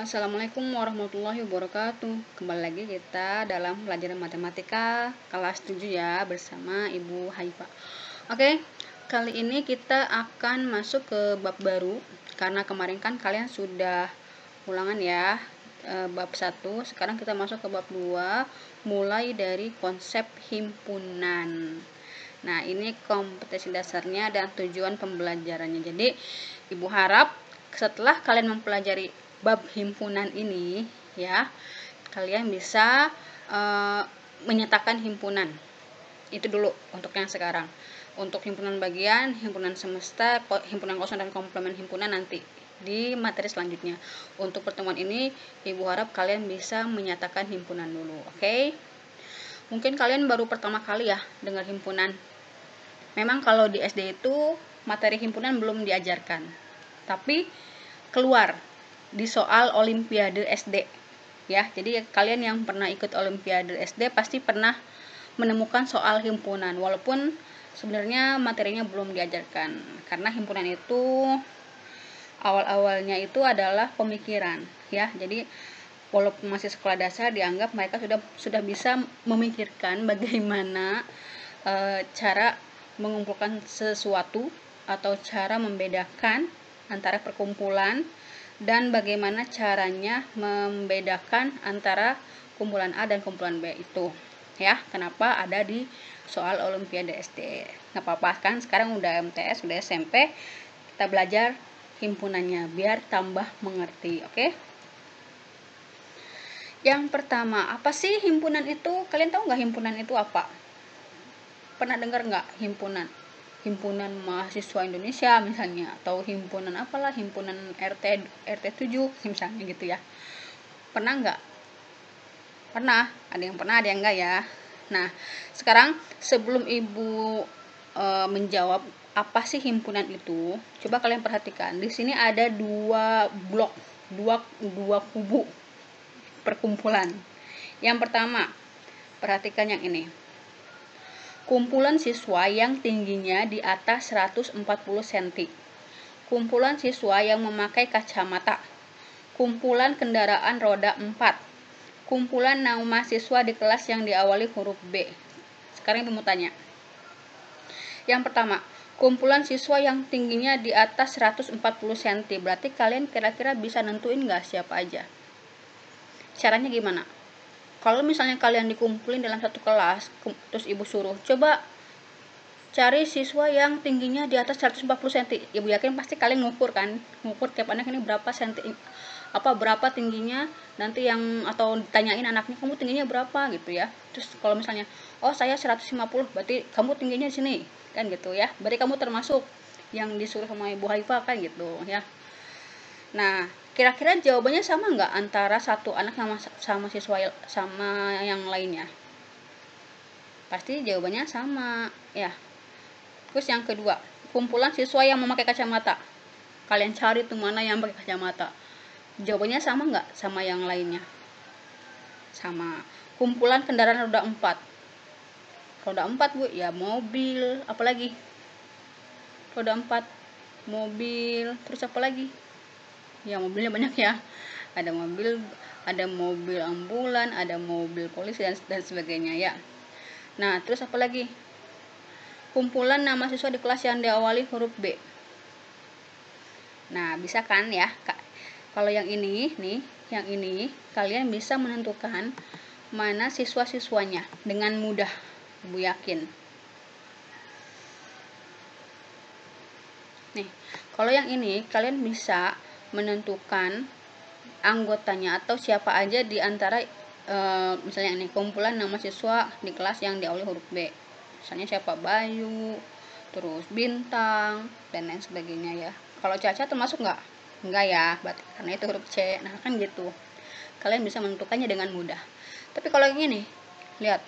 Assalamualaikum warahmatullahi wabarakatuh. Kembali lagi kita dalam pelajaran matematika kelas 7 ya, bersama Ibu Haifa. Oke, kali ini kita akan masuk ke bab baru. Karena kemarin kan kalian sudah ulangan ya, bab 1. Sekarang kita masuk ke bab 2, mulai dari konsep himpunan. Nah, ini kompetensi dasarnya dan tujuan pembelajarannya. Jadi, Ibu harap setelah kalian mempelajari bab himpunan ini ya, kalian bisa menyatakan himpunan. Itu dulu untuk yang sekarang. Untuk himpunan bagian, himpunan semesta, himpunan kosong dan komplement himpunan nanti di materi selanjutnya. Untuk pertemuan ini Ibu harap kalian bisa menyatakan himpunan dulu. Oke? Mungkin kalian baru pertama kali ya dengar himpunan. Memang kalau di SD itu materi himpunan belum diajarkan, tapi keluar di soal Olimpiade SD ya. Jadi kalian yang pernah ikut Olimpiade SD pasti pernah menemukan soal himpunan, walaupun sebenarnya materinya belum diajarkan, karena himpunan itu awal-awalnya itu adalah pemikiran ya. Jadi walaupun masih sekolah dasar, dianggap mereka sudah bisa memikirkan bagaimana cara mengumpulkan sesuatu atau cara membedakan antara perkumpulan dan bagaimana caranya membedakan antara kumpulan A dan kumpulan B itu ya. Kenapa ada di soal Olimpiade SD? Nggak apa-apa kan, sekarang udah MTS, udah SMP, kita belajar himpunannya biar tambah mengerti. Oke? Yang pertama, apa sih himpunan itu? Kalian tahu nggak himpunan itu apa? Pernah dengar nggak himpunan mahasiswa Indonesia misalnya, atau himpunan apalah, himpunan RT 7 misalnya gitu ya? Pernah nggak? Pernah, ada yang pernah, ada yang enggak ya. Nah, sekarang sebelum Ibu menjawab apa sih himpunan itu, coba kalian perhatikan. Di sini ada dua blok, dua kubu perkumpulan. Yang pertama, perhatikan yang ini. Kumpulan siswa yang tingginya di atas 140 cm. Kumpulan siswa yang memakai kacamata. Kumpulan kendaraan roda 4. Kumpulan nama siswa di kelas yang diawali huruf B. Sekarang Ibu mau tanya. Yang pertama, kumpulan siswa yang tingginya di atas 140 cm. Berarti kalian kira-kira bisa nentuin nggak siapa aja? Caranya gimana? Kalau misalnya kalian dikumpulin dalam satu kelas, terus Ibu suruh coba cari siswa yang tingginya di atas 140 cm. Ibu yakin pasti kalian ngukur kan, ngukur tiap anak ini berapa berapa tingginya, nanti atau ditanyain anaknya, kamu tingginya berapa gitu ya. Terus kalau misalnya, oh saya 150, berarti kamu tingginya di sini kan gitu ya. Berarti kamu termasuk yang disuruh sama Ibu Haifa kan gitu ya. Nah, kira-kira jawabannya sama nggak antara satu anak sama siswa sama yang lainnya? Pasti jawabannya sama ya. Terus yang kedua, kumpulan siswa yang memakai kacamata. Kalian cari tuh mana yang pakai kacamata. Jawabannya sama nggak sama yang lainnya? Sama. Kumpulan kendaraan roda 4. Roda 4 Bu, ya mobil, apalagi? Roda 4, mobil, terus apa lagi? Ya mobilnya banyak ya, ada mobil ambulan, ada mobil polisi dan sebagainya ya. Nah, terus apa lagi? Kumpulan nama siswa di kelas yang diawali huruf B. Nah, bisa kan ya Kak? Kalau yang ini nih, yang ini kalian bisa menentukan mana siswa-siswanya dengan mudah, Ibu yakin. Nih, kalau yang ini kalian bisa menentukan anggotanya atau siapa aja di antara misalnya ini kumpulan nama siswa di kelas yang diawali huruf B. Misalnya siapa, Bayu, terus Bintang dan lain sebagainya ya. Kalau Caca termasuk nggak? Enggak ya, karena itu huruf C. Nah kan gitu, kalian bisa menentukannya dengan mudah. Tapi kalau yang ini, lihat,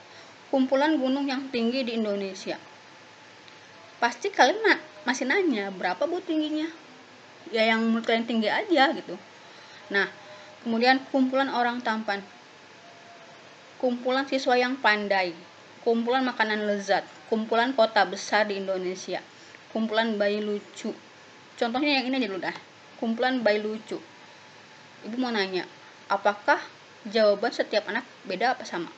kumpulan gunung yang tinggi di Indonesia. Pasti kalian masih nanya berapa Bu tingginya? Ya yang menurut kalian tinggi aja gitu. Nah, kemudian kumpulan orang tampan, kumpulan siswa yang pandai, kumpulan makanan lezat, kumpulan kota besar di Indonesia, kumpulan bayi lucu. Contohnya yang ini aja dulu dah, kumpulan bayi lucu. Ibu mau nanya, apakah jawaban setiap anak beda apa sama?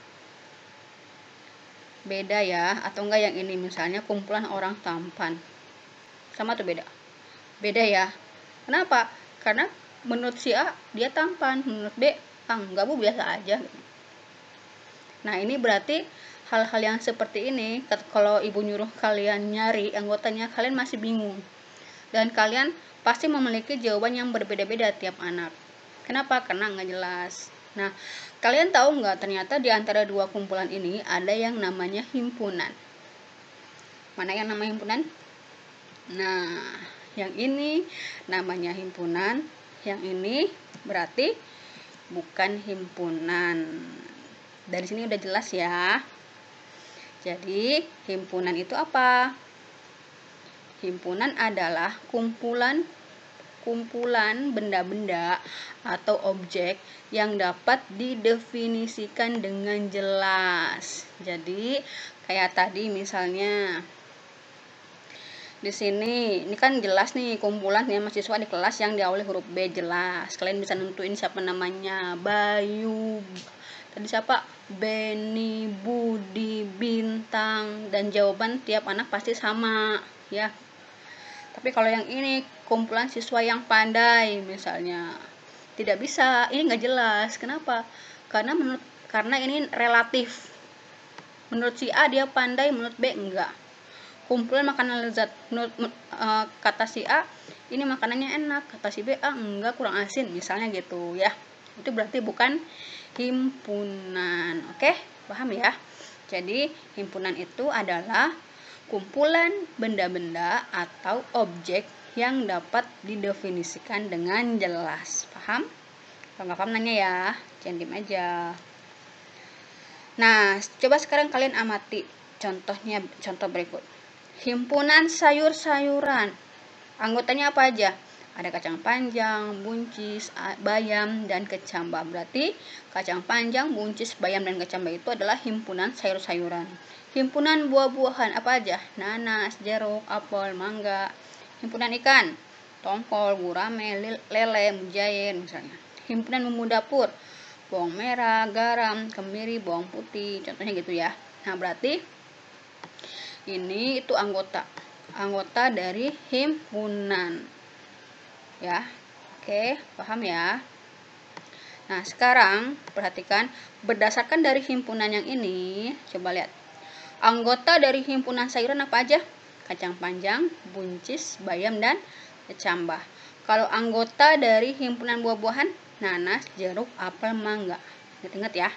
Beda ya, atau enggak yang ini misalnya kumpulan orang tampan. Sama atau beda? Beda ya. Kenapa? Karena menurut si A dia tampan, menurut B enggak bu, biasa aja. Nah ini berarti hal-hal yang seperti ini, kalau ibu nyuruh kalian nyari anggotanya, kalian masih bingung. Dan kalian pasti memiliki jawaban yang berbeda-beda tiap anak. Kenapa? Karena nggak jelas. Nah, kalian tahu nggak ternyata di antara dua kumpulan ini ada yang namanya himpunan. Mana yang namanya himpunan? Nah, yang ini namanya himpunan, yang ini berarti bukan himpunan. Dari sini udah jelas ya. Jadi, himpunan itu apa? Himpunan adalah kumpulan benda-benda atau objek yang dapat didefinisikan dengan jelas. Jadi, kayak tadi misalnya di sini, ini kan jelas nih kumpulan ya mahasiswa di kelas yang diawali huruf B, jelas. Kalian bisa nentuin siapa namanya, Bayu, tadi siapa, Beni, Budi, Bintang, dan jawaban tiap anak pasti sama ya. Tapi kalau yang ini kumpulan siswa yang pandai misalnya, tidak bisa, ini nggak jelas. Kenapa? Karena ini relatif. Menurut si A dia pandai, menurut B enggak. Kumpulan makanan lezat, menurut kata si A ini makanannya enak, kata si B enggak, kurang asin misalnya gitu ya. Itu berarti bukan himpunan. Oke, paham ya? Jadi himpunan itu adalah kumpulan benda-benda atau objek yang dapat didefinisikan dengan jelas. Paham? Kalau nggak paham nanya ya, jangan diem aja. Nah, coba sekarang kalian amati contoh berikut. Himpunan sayur-sayuran. Anggotanya apa aja? Ada kacang panjang, buncis, bayam, dan kecambah. Berarti kacang panjang, buncis, bayam, dan kecambah itu adalah himpunan sayur-sayuran. Himpunan buah-buahan apa aja? Nanas, jeruk, apel, mangga. Himpunan ikan, tongkol, gurame, lele, mujair misalnya. Himpunan bumbu dapur, bawang merah, garam, kemiri, bawang putih, contohnya gitu ya. Nah, berarti ini itu anggota dari himpunan. Ya. Oke, paham ya? Nah, sekarang perhatikan berdasarkan dari himpunan yang ini, coba lihat. Anggota dari himpunan sayuran apa aja? Kacang panjang, buncis, bayam, dan kecambah. Kalau anggota dari himpunan buah-buahan, nanas, jeruk, apel, mangga. Ingat-ingat ya.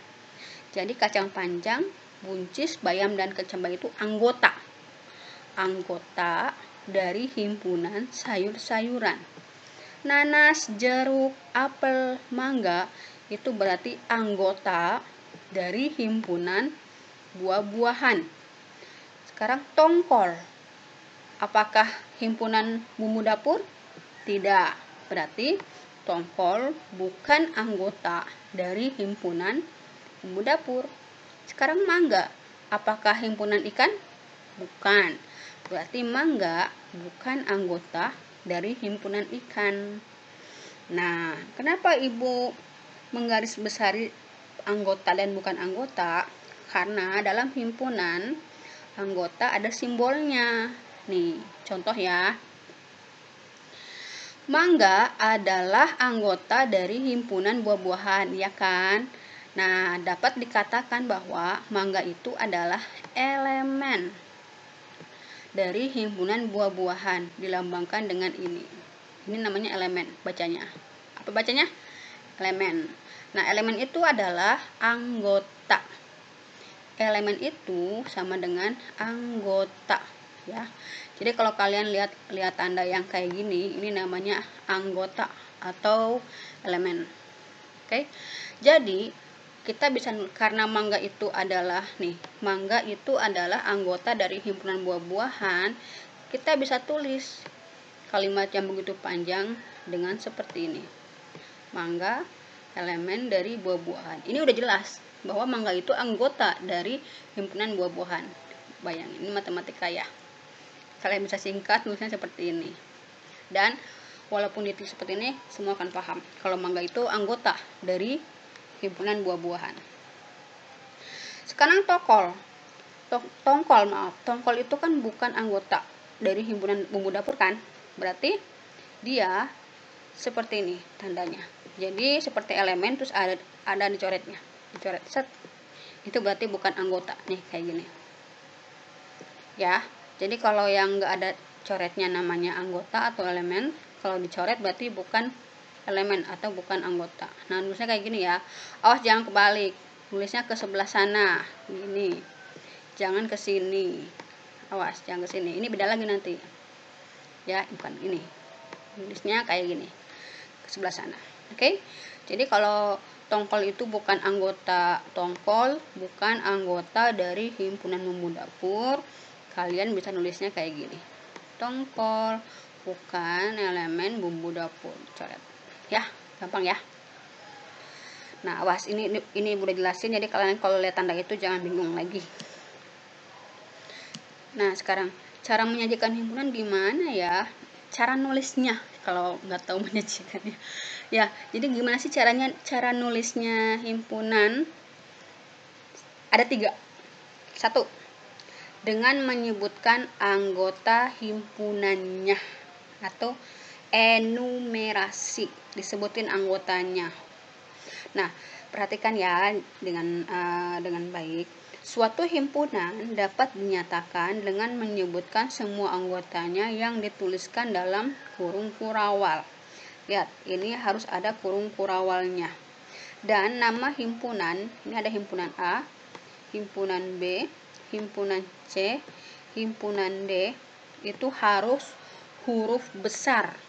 Jadi kacang panjang, buncis, bayam, dan kecambah itu anggota dari himpunan sayur-sayuran. Nanas, jeruk, apel, mangga itu berarti anggota dari himpunan buah-buahan. Sekarang tongkol, apakah himpunan bumbu dapur? Tidak. Berarti tongkol bukan anggota dari himpunan bumbu dapur. Sekarang mangga, apakah himpunan ikan? Bukan. Berarti mangga bukan anggota dari himpunan ikan. Nah, kenapa ibu menggarisbesari anggota dan bukan anggota? Karena dalam himpunan anggota ada simbolnya. Nih, contoh ya. Mangga adalah anggota dari himpunan buah-buahan, ya kan? Nah, dapat dikatakan bahwa mangga itu adalah elemen dari himpunan buah-buahan, dilambangkan dengan ini. Ini namanya elemen bacanya. Apa bacanya? Elemen. Nah, elemen itu adalah anggota. Elemen itu sama dengan anggota, ya. Jadi kalau kalian lihat tanda yang kayak gini, ini namanya anggota atau elemen. Oke. Jadi kita bisa, karena mangga itu adalah anggota dari himpunan buah-buahan, kita bisa tulis kalimat yang begitu panjang dengan seperti ini. Mangga elemen dari buah-buahan. Ini udah jelas bahwa mangga itu anggota dari himpunan buah-buahan. Bayangin, ini matematika ya. Kalian bisa singkat nulisnya seperti ini. Dan walaupun ditulis seperti ini semua akan paham kalau mangga itu anggota dari himpunan buah-buahan. Sekarang tongkol itu kan bukan anggota dari himpunan bumbu dapur kan, berarti dia seperti ini tandanya. Jadi seperti elemen terus ada dicoretnya, dicoret set, itu berarti bukan anggota nih, kayak gini ya. Jadi kalau yang enggak ada coretnya namanya anggota atau elemen, kalau dicoret berarti bukan elemen atau bukan anggota. Nah, nulisnya kayak gini ya. Awas jangan kebalik, nulisnya ke sebelah sana gini, jangan ke sini. Awas jangan ke sini, ini beda lagi nanti ya, bukan ini, nulisnya kayak gini ke sebelah sana. Oke. Jadi kalau tongkol itu bukan anggota, tongkol bukan anggota dari himpunan bumbu dapur, kalian bisa nulisnya kayak gini, tongkol bukan elemen bumbu dapur, coret ya, gampang ya. Nah, awas ini udah jelasin, jadi kalian kalau lihat tanda itu jangan bingung lagi. Nah, sekarang cara menyajikan himpunan gimana ya? Cara nulisnya, kalau nggak tahu menyajikannya ya. Jadi gimana sih caranya, cara nulisnya himpunan? Ada 3. 1, dengan menyebutkan anggota himpunannya atau enumerasi, disebutin anggotanya. Nah, perhatikan ya dengan baik. Suatu himpunan dapat dinyatakan dengan menyebutkan semua anggotanya yang dituliskan dalam kurung kurawal. Lihat, ini harus ada kurung kurawalnya. Dan nama himpunan, ini ada himpunan A, himpunan B, himpunan C, himpunan D, itu harus huruf besar.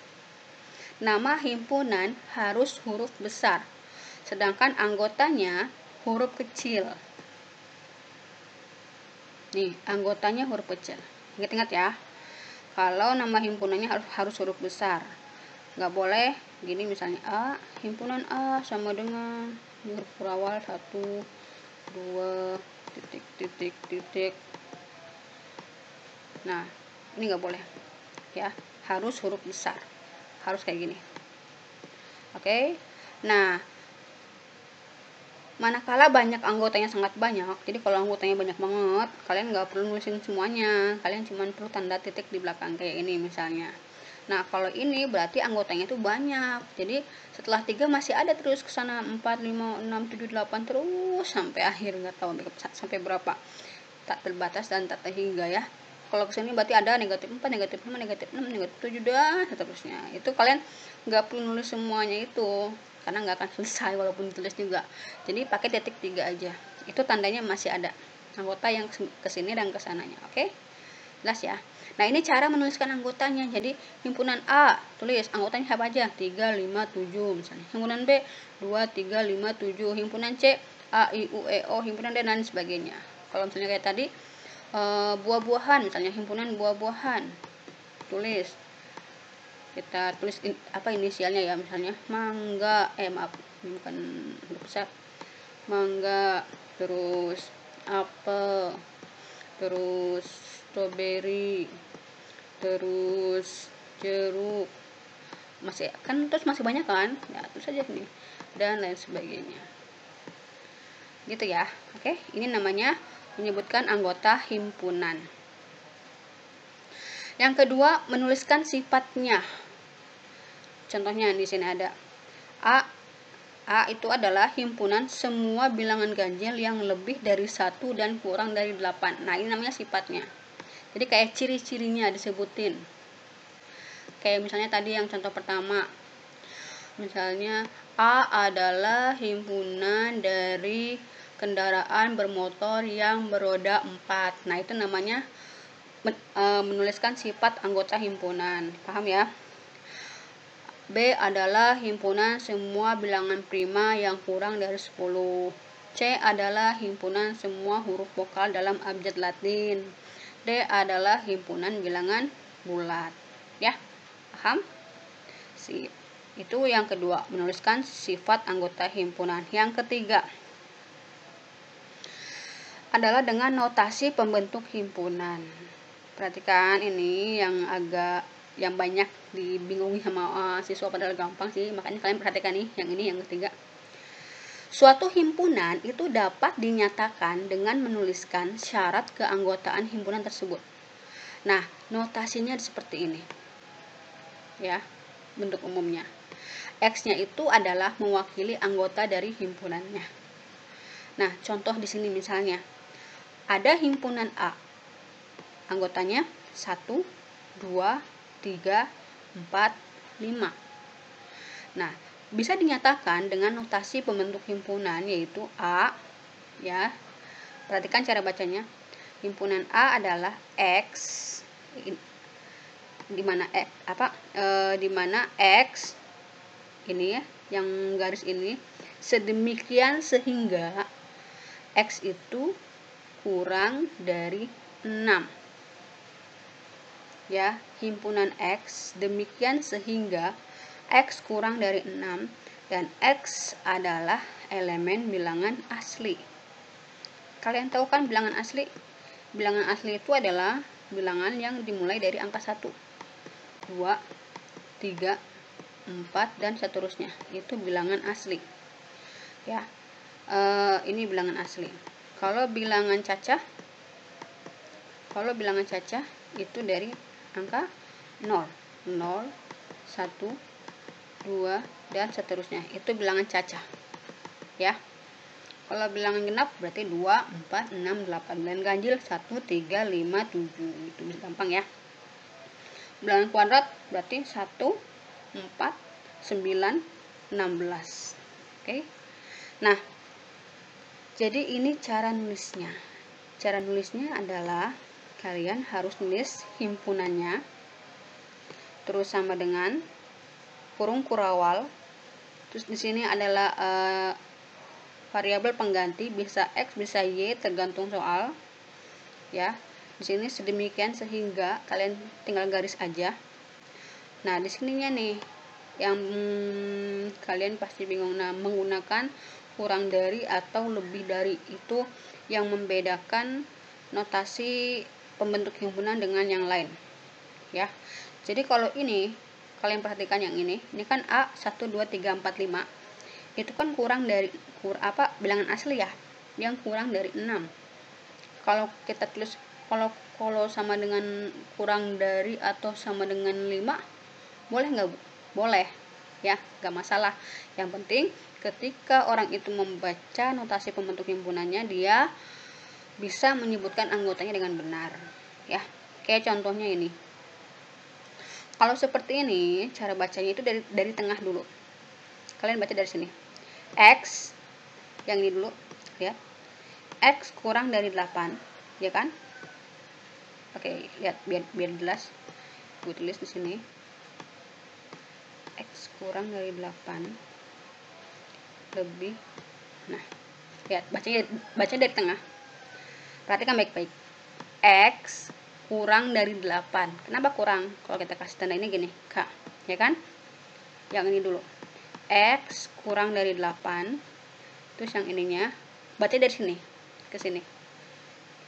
Nama himpunan harus huruf besar, sedangkan anggotanya huruf kecil. Nih, anggotanya huruf kecil. Ingat-ingat ya, kalau nama himpunannya harus huruf besar. Nggak boleh gini, misalnya A, himpunan A sama dengan huruf berawal 1, 2, titik. Nah, ini nggak boleh ya, harus huruf besar, harus kayak gini. Oke. Nah, manakala banyak anggotanya, sangat banyak, jadi kalau anggotanya banyak banget, kalian nggak perlu nulisin semuanya, kalian cuma perlu tanda titik di belakang kayak ini misalnya. Nah, kalau ini berarti anggotanya itu banyak, jadi setelah 3 masih ada terus ke sana, 4, 5, 6, 7, 8 terus sampai akhir, nggak tahu sampai berapa, tak terbatas dan tak terhingga ya. Kalau kesini berarti ada negatif 4, negatif 5, negatif 6, negatif 7 dan seterusnya. Itu kalian nggak perlu nulis semuanya itu, karena nggak akan selesai walaupun ditulis juga. Jadi pakai titik 3 aja, itu tandanya masih ada anggota yang kesini dan kesananya. Oke, jelas ya. Nah, ini cara menuliskan anggotanya. Jadi himpunan A, tulis anggotanya apa aja, 3, 5, 7 misalnya. Himpunan B, 2, 3, 5, 7. Himpunan C, A, I, U, E, O. Himpunan D dan sebagainya. Kalau misalnya kayak tadi buah-buahan, misalnya himpunan buah-buahan, kita tulis inisialnya ya, misalnya mangga, maaf, ini bukan huruf besar, mangga, terus apel, terus strawberry, terus jeruk, masih banyak kan ya, terus aja ini dan lain sebagainya gitu ya. Oke, ini namanya menyebutkan anggota himpunan. Yang kedua, menuliskan sifatnya. Contohnya di sini ada A. A itu adalah himpunan semua bilangan ganjil yang lebih dari 1 dan kurang dari 8. Nah, ini namanya sifatnya. Jadi kayak ciri-cirinya disebutin. Kayak misalnya tadi yang contoh pertama. Misalnya A adalah himpunan dari kendaraan bermotor yang beroda 4. Nah, itu namanya menuliskan sifat anggota himpunan. Paham ya? B adalah himpunan semua bilangan prima yang kurang dari 10. C adalah himpunan semua huruf vokal dalam abjad Latin. D adalah himpunan bilangan bulat. Ya, paham? Itu yang kedua, menuliskan sifat anggota himpunan. Yang ketiga adalah dengan notasi pembentuk himpunan. Perhatikan ini yang agak yang banyak dibingungi sama siswa, padahal gampang sih. Makanya kalian perhatikan nih, yang ini yang ketiga. Suatu himpunan itu dapat dinyatakan dengan menuliskan syarat keanggotaan himpunan tersebut. Nah, notasinya seperti ini. Ya, bentuk umumnya. X-nya itu adalah mewakili anggota dari himpunannya. Nah, contoh di sini misalnya ada himpunan A. Anggotanya 1, 2, 3, 4, 5. Nah, bisa dinyatakan dengan notasi pembentuk himpunan yaitu A, ya. Perhatikan cara bacanya. Himpunan A adalah X, di mana X ini ya, yang garis ini sedemikian sehingga X itu kurang dari 6. Ya, himpunan X demikian sehingga X kurang dari 6 dan X adalah elemen bilangan asli. Kalian tahu kan bilangan asli? Bilangan asli itu adalah bilangan yang dimulai dari angka 1, 2, 3, 4 dan seterusnya. Itu bilangan asli. Ya. Ini bilangan asli. Kalau bilangan cacah itu dari angka 0, 0, 1, 2 dan seterusnya. Itu bilangan cacah. Ya. Kalau bilangan genap berarti 2, 4, 6, 8 dan ganjil 1, 3, 5, 7. Itu bisa gampang ya. Bilangan kuadrat berarti 1, 4, 9, 16. Oke. Nah, jadi ini cara nulisnya. Cara nulisnya adalah kalian harus nulis himpunannya, terus sama dengan kurung kurawal. Terus di sini adalah variabel pengganti, bisa X bisa Y tergantung soal. Ya, di sini sedemikian sehingga kalian tinggal garis aja. Nah, di sininya nih yang kalian pasti bingung. Nah, menggunakan kurang dari atau lebih dari itu yang membedakan notasi pembentuk himpunan dengan yang lain. Ya. Jadi kalau ini kalian perhatikan yang ini kan A 1 2 3 4 5. Itu kan kurang dari bilangan asli ya, yang kurang dari 6. Kalau kita tulis kalau sama dengan kurang dari atau sama dengan 5, boleh nggak Bu? Boleh ya, nggak masalah. Yang penting ketika orang itu membaca notasi pembentuk himpunannya, dia bisa menyebutkan anggotanya dengan benar ya. Kayak contohnya ini. Kalau seperti ini, cara bacanya itu dari tengah dulu. Kalian baca dari sini. X yang ini dulu ya. X kurang dari 8, ya kan? Oke, lihat biar jelas. Gue tulis di sini. X kurang dari 8 lebih. Nah, lihat baca dari tengah. Perhatikan baik-baik. X kurang dari 8. Kenapa kurang? Kalau kita kasih tanda ini gini, K, ya kan? Yang ini dulu. X kurang dari 8. Terus yang ininya baca dari sini ke sini.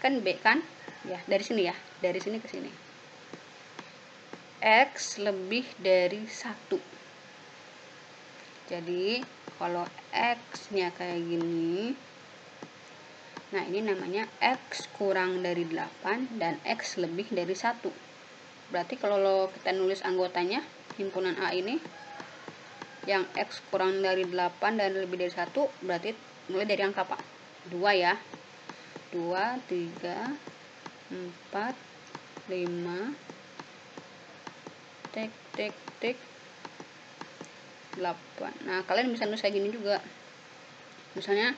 Kan B kan? Ya, dari sini ya. Dari sini ke sini. X lebih dari 1. Jadi, kalau X-nya kayak gini, nah ini namanya X kurang dari 8 dan X lebih dari 1. Berarti kalau kita nulis anggotanya, himpunan A ini, yang X kurang dari 8 dan lebih dari 1, berarti mulai dari angka apa? 2 ya. 2, 3, 4, 5, tik, 8. Nah, kalian bisa nulis kayak gini juga. Misalnya,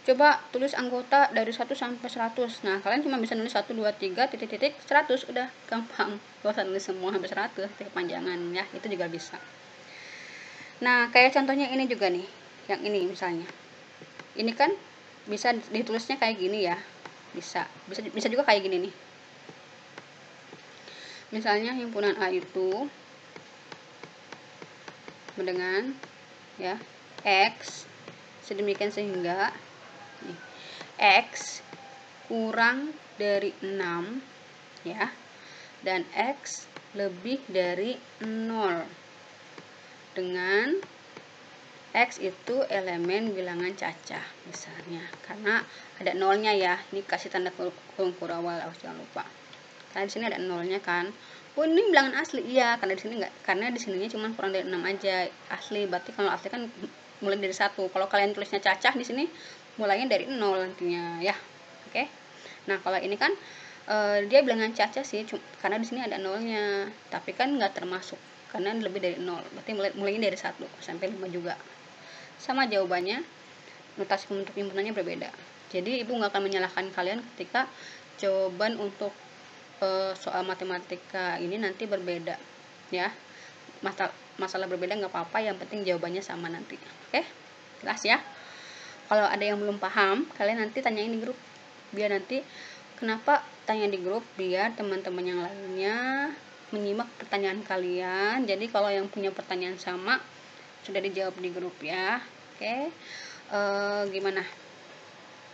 coba tulis anggota dari 1 sampai 100. Nah, kalian cuma bisa nulis 1, 2, 3, titik, 100. Udah, gampang. Gak usah nulis semua sampai 100, kepanjangan ya. Itu juga bisa. Nah, kayak contohnya ini juga nih. Yang ini misalnya. Ini kan bisa ditulisnya kayak gini ya. Bisa juga kayak gini nih. Misalnya himpunan A itu dengan ya X sedemikian sehingga nih, X kurang dari 6 ya, dan X lebih dari 0 dengan X itu elemen bilangan cacah misalnya, karena ada nolnya ya, ini kasih tanda kurung awal, jangan lupa, karena di sini ada nolnya kan. Oh ini bilangan asli, iya, karena di sini enggak, karena di sininya cuma kurang dari 6 aja asli, berarti kalau asli kan mulai dari 1. Kalau kalian tulisnya cacah di sini mulainya dari 0 nantinya ya. Oke. Nah kalau ini kan dia bilangan cacah sih, karena di sini ada nolnya, tapi kan nggak termasuk karena lebih dari 0, berarti mulainya dari 1 sampai 5 juga. Sama jawabannya, notasi untuk himpunannya berbeda. Jadi ibu nggak akan menyalahkan kalian ketika jawaban untuk soal matematika ini nanti berbeda ya. Masalah berbeda nggak apa-apa, yang penting jawabannya sama nanti. Oke, jelas ya. Kalau ada yang belum paham, kalian nanti tanyain di grup, biar nanti kenapa tanya di grup, biar teman-teman yang lainnya menyimak pertanyaan kalian. Jadi kalau yang punya pertanyaan sama sudah dijawab di grup ya. Oke. Gimana?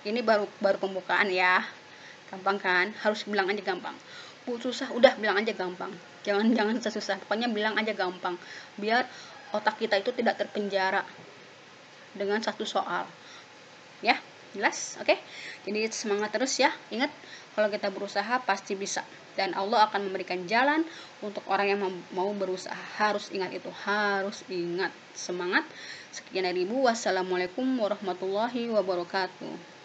Ini baru pembukaan ya. Gampang kan? Harus bilang aja gampang. Bu susah, udah bilang aja gampang. Jangan susah-susah. Pokoknya bilang aja gampang. Biar otak kita itu tidak terpenjara dengan satu soal. Ya, jelas? Oke. Jadi semangat terus ya. Ingat, kalau kita berusaha pasti bisa. Dan Allah akan memberikan jalan untuk orang yang mau berusaha. Harus ingat itu, harus ingat. Semangat. Sekian dari Ibu. Wassalamualaikum warahmatullahi wabarakatuh.